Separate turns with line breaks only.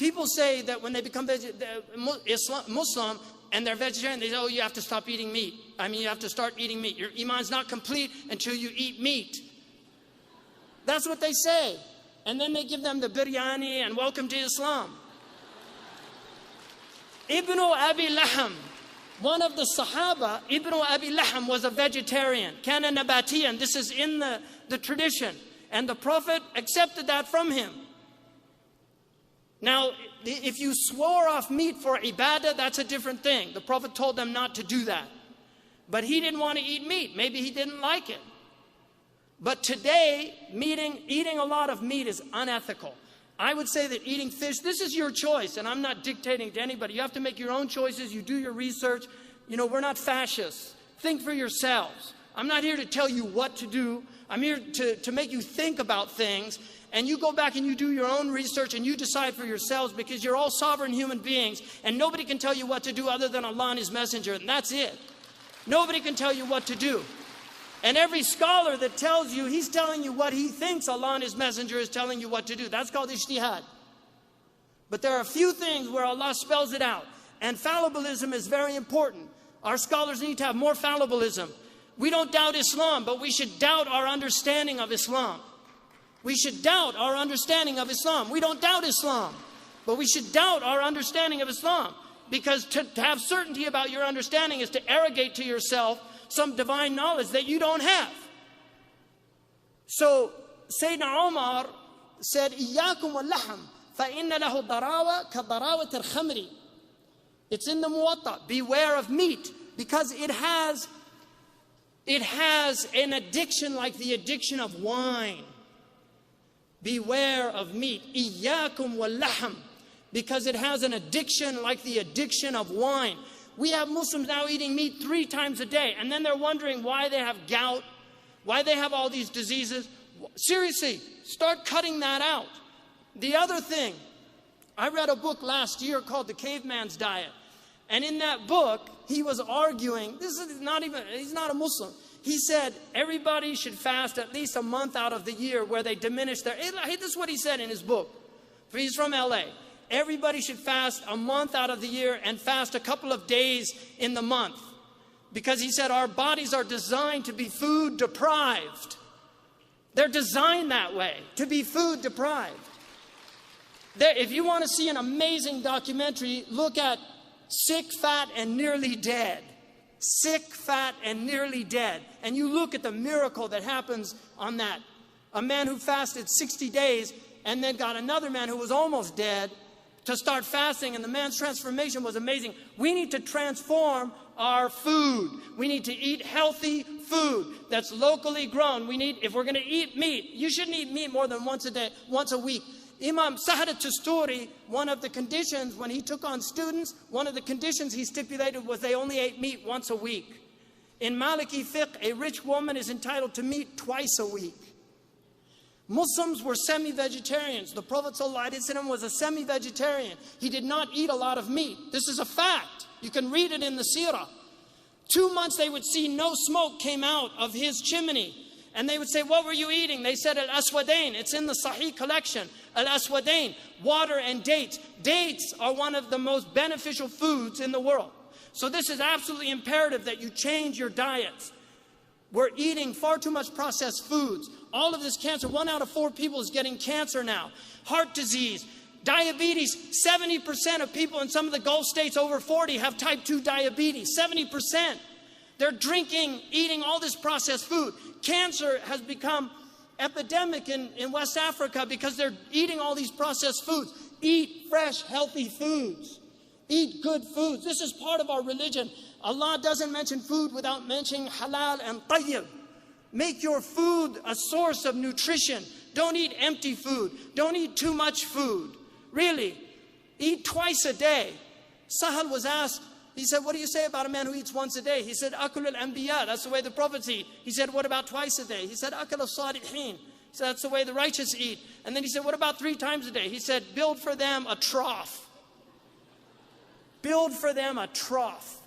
people say that when they become Muslim and they're vegetarian, they say, oh, you have to stop eating meat. I mean, you have to start eating meat. Your iman's not complete until you eat meat. That's what they say. And then they give them the biryani and welcome to Islam. Ibn Abi Laham, one of the Sahaba, Ibn Abi Laham was a vegetarian. Kana nabatiyan. This is in the tradition. And the Prophet accepted that from him. Now, if you swore off meat for ibadah, that's a different thing. The Prophet told them not to do that. But he didn't want to eat meat. Maybe he didn't like it. But today, eating a lot of meat is unethical. I would say that eating fish, this is your choice, and I'm not dictating to anybody. You have to make your own choices. You do your research. You know, we're not fascists. Think for yourselves. I'm not here to tell you what to do. I'm here to make you think about things. And you go back and you do your own research and you decide for yourselves, because you're all sovereign human beings and nobody can tell you what to do other than Allah and His Messenger, and that's it. Nobody can tell you what to do. And every scholar that tells you, he's telling you what he thinks Allah and His Messenger is telling you what to do. That's called ijtihad. But there are a few things where Allah spells it out. And fallibilism is very important. Our scholars need to have more fallibilism. We don't doubt Islam, but we should doubt our understanding of Islam. We should doubt our understanding of Islam. We don't doubt Islam, but we should doubt our understanding of Islam. Because to have certainty about your understanding is to arrogate to yourself some divine knowledge that you don't have. So Sayyidina Umar said, إِيَّاكُمْ وَاللَّحْمِ فَإِنَّ لَهُ ضَرَاوَةَ كَضَرَاوَةِ الْخَمْرِ. It's in the Muwatta. Beware of meat, because it has an addiction like the addiction of wine. Beware of meat. إِيَّاكُمْ وَاللَّحْمِ. Because it has an addiction like the addiction of wine. We have Muslims now eating meat 3 times a day, and then they're wondering why they have gout, why they have all these diseases. Seriously, start cutting that out. The other thing, I read a book last year called The Caveman's Diet. And in that book, he was arguing, he's not a Muslim. He said everybody should fast at least a month out of the year where they diminish their, this is what he said in his book. He's from LA. Everybody should fast a month out of the year and fast a couple of days in the month. Because he said our bodies are designed to be food deprived. They're designed that way, to be food deprived. If you want to see an amazing documentary, look at Sick, Fat, and Nearly Dead. Sick, fat, and nearly dead. And you look at the miracle that happens on that. A man who fasted 60 days and then got another man who was almost dead to start fasting, and the man's transformation was amazing. We need to transform our food. We need to eat healthy food that's locally grown. If we're going to eat meat, you shouldn't eat meat more than once a week. Imam Sahad al-Tusturi, one of the conditions when he took on students, one of the conditions he stipulated was they only ate meat once a week. In Maliki fiqh, a rich woman is entitled to meat twice a week. Muslims were semi-vegetarians. The Prophet ﷺ was a semi-vegetarian. He did not eat a lot of meat. This is a fact. You can read it in the seerah. 2 months they would see no smoke came out of his chimney. And they would say, what were you eating? They said, al-aswadain. It's in the Sahih collection. Al-aswadain, water and dates. Dates are one of the most beneficial foods in the world. So this is absolutely imperative that you change your diets. We're eating far too much processed foods. All of this cancer, 1 out of 4 people is getting cancer now. Heart disease, diabetes. 70% of people in some of the Gulf states over 40 have type 2 diabetes. 70%. They're drinking, eating all this processed food. Cancer has become epidemic in West Africa because they're eating all these processed foods. Eat fresh, healthy foods. Eat good foods. This is part of our religion. Allah doesn't mention food without mentioning halal and tayyib. Make your food a source of nutrition. Don't eat empty food. Don't eat too much food. Really. Eat twice a day. Sahal was asked, he said, what do you say about a man who eats once a day? He said, akul al-anbiya. That's the way the prophets eat. He said, what about twice a day? He said, akul al-salihin. He said, that's the way the righteous eat. And then he said, what about 3 times a day? He said, build for them a trough. Build for them a trough.